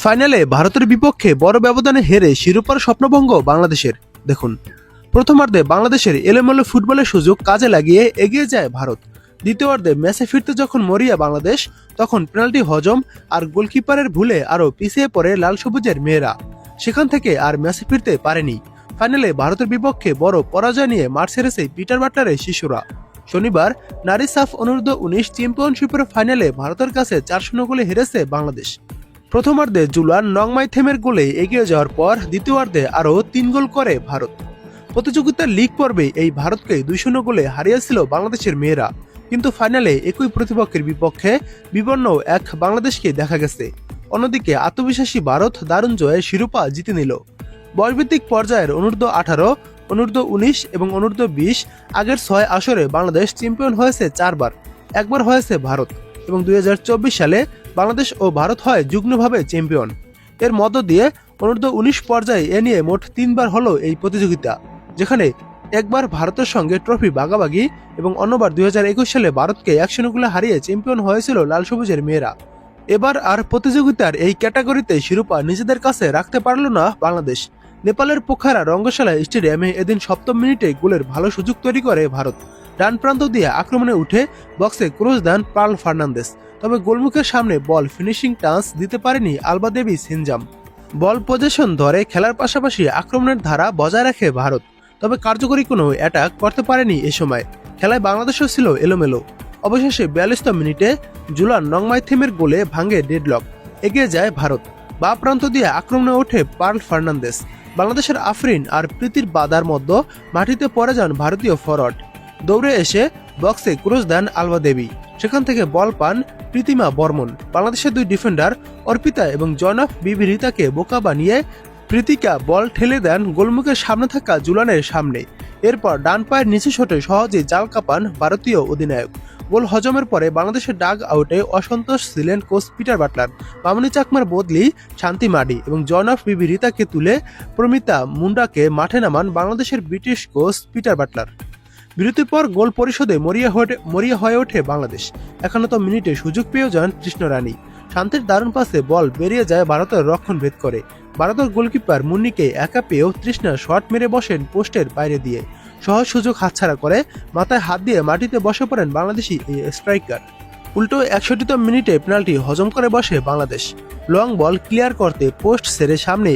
ফাইনালে ভারতের বিপক্ষে বড় ব্যবধানে হেরে শিরোপার স্বপ্নভঙ্গ বাংলাদেশের। দেখুন, প্রথমার্ধে বাংলাদেশের এলোমেলো ফুটবলের সুযোগ কাজে লাগিয়ে এগিয়ে যায় ভারত। দ্বিতীয়ার্ধে ম্যাচে ফিরতে যখন মরিয়া বাংলাদেশ, তখন পেনাল্টি হজম আর গোলকিপারের ভুলে আরও পিছিয়ে পড়ে লাল সবুজের মেয়েরা। সেখান থেকে আর ম্যাচে ফিরতে পারেনি। ফাইনালে ভারতের বিপক্ষে বড় পরাজয় নিয়ে মাঠ ছেড়েছে পিটার বাটলারের শিশুরা। শনিবার নারী সাফ অনূর্ধ্ব-19 চ্যাম্পিয়নশিপের ফাইনালে ভারতের কাছে 4-0 গোলে হেরেছে বাংলাদেশ। প্রথমার্ধে জুলান নংমাই থেমের গোলে এগিয়ে যাওয়ার পর দ্বিতীয়ার্ধে আরও 3 গোল করে ভারত। প্রতিযোগিতার লিগ পর্বে এই ভারতকে 2-0 গোলে হারিয়েছিল বাংলাদেশের মেয়েরা, কিন্তু ফাইনালে একই প্রতিপক্ষের বিপক্ষে বিপন্ন এক বাংলাদেশকে দেখা গেছে। অন্যদিকে আত্মবিশ্বাসী ভারত দারুণ জয়ে শিরোপা জিতে নিল। বয়সভিত্তিক পর্যায়ের অনূর্ধ্ব-18, অনূর্ধ্ব-19 এবং অনূর্ধ্ব-20 আগের 6 আসরে বাংলাদেশ চ্যাম্পিয়ন হয়েছে 4 বার, একবার হয়েছে ভারত, এবং 2024 সালে বাংলাদেশ ও ভারত হয় যুগ্মভাবে চ্যাম্পিয়ন। এর মধ্য দিয়ে অনূর্ধ্ব-19 পর্যায়ে এ নিয়ে মোট 3 বার হলো এই প্রতিযোগিতা, যেখানে একবার ভারতের সঙ্গে ট্রফি ভাগাভাগি এবং অন্যবার 2021 সালে ভারতকে 1-0 গোলে হারিয়ে চ্যাম্পিয়ন হয়েছিল লাল সবুজের মেয়েরা। এবার আর প্রতিযোগিতার এই ক্যাটাগরিতে শিরোপা নিজেদের কাছে রাখতে পারল না বাংলাদেশ। নেপালের পোখারা রঙ্গশালা স্টেডিয়ামে এদিন 7ম মিনিটে গোলের ভালো সুযোগ তৈরি করে ভারত। ডান প্রান্ত দিয়ে আক্রমণে উঠে বক্সে ক্রস দেন পার্ল ফার্নান্দেস, তবে গোলমুখের সামনে বল ফিনিশিং টাচ দিতে পারেনি আলবা দেবী সিনজাম। বল পজিশন ধরে খেলার পাশাপাশি আক্রমণের ধারা বজায় রাখে ভারত, তবে কার্যকরী কোনো অ্যাটাক করতে পারেনি এ সময়। খেলায় বাংলাদেশও ছিল এলোমেলো। অবশেষে 42তম মিনিটে জুলান নংমাই থেমের গোলে ভাঙে ডেডলক, এগিয়ে যায় ভারত। বা প্রান্ত দিয়ে আক্রমণে ওঠে পার্ল ফার্নান্দেস। বাংলাদেশের আফরিন আর প্রীতির বাদার মধ্যে মাটিতে পড়ে যান ভারতীয় ফরওয়ার্ড। দৌড়ে এসে বক্সে ক্রস দেন আলবা দেবী, সেখান থেকে বল পান প্রীতিমা বর্মন। বাংলাদেশের 2 ডিফেন্ডার অর্পিতা এবং জয়নাফ বিবি রিতাকে বোকা বানিয়ে প্রীতিকা বল ঠেলে দেন গোলমুখের সামনে থাকা জুলানের সামনে। এরপর ডান পায়ের নিচে শটে সহজেই জাল কাপান ভারতীয় অধিনায়ক। গোল হজমের পরে বাংলাদেশের ডাগ আউটে অসন্তোষ ছিলেন কোচ পিটার বাটলার। মামুনি চাকমার বদলি শান্তি মাডি এবং জয়নাফ বিবি রিতাকে তুলে প্রমিতা মুন্ডাকে মাঠে নামান বাংলাদেশের ব্রিটিশ কোচ পিটার বাটলার। বিরতির পর গোল পরিশোধে মরিয়া হয়ে ওঠে বাংলাদেশ। 51তম মিনিটে সুযোগ পেয়েও যান কৃষ্ণ রানী। শান্তির দারুণ পাসে বল বেরিয়ে যায় ভারতের রক্ষণ ভেদ করে। ভারতের গোলকিপার মুন্নিকে একা পেয়েও তৃষ্ণা শট মেরে বসেন পোস্টের বাইরে দিয়ে। সহজ সুযোগ হাতছাড়া করে মাথায় হাত দিয়ে মাটিতে বসে পড়েন বাংলাদেশি এই স্ট্রাইকার। উল্টো 61তম মিনিটে পেনাল্টি হজম করে বসে বাংলাদেশ। লং বল ক্লিয়ার করতে পোস্ট সেরে সামনে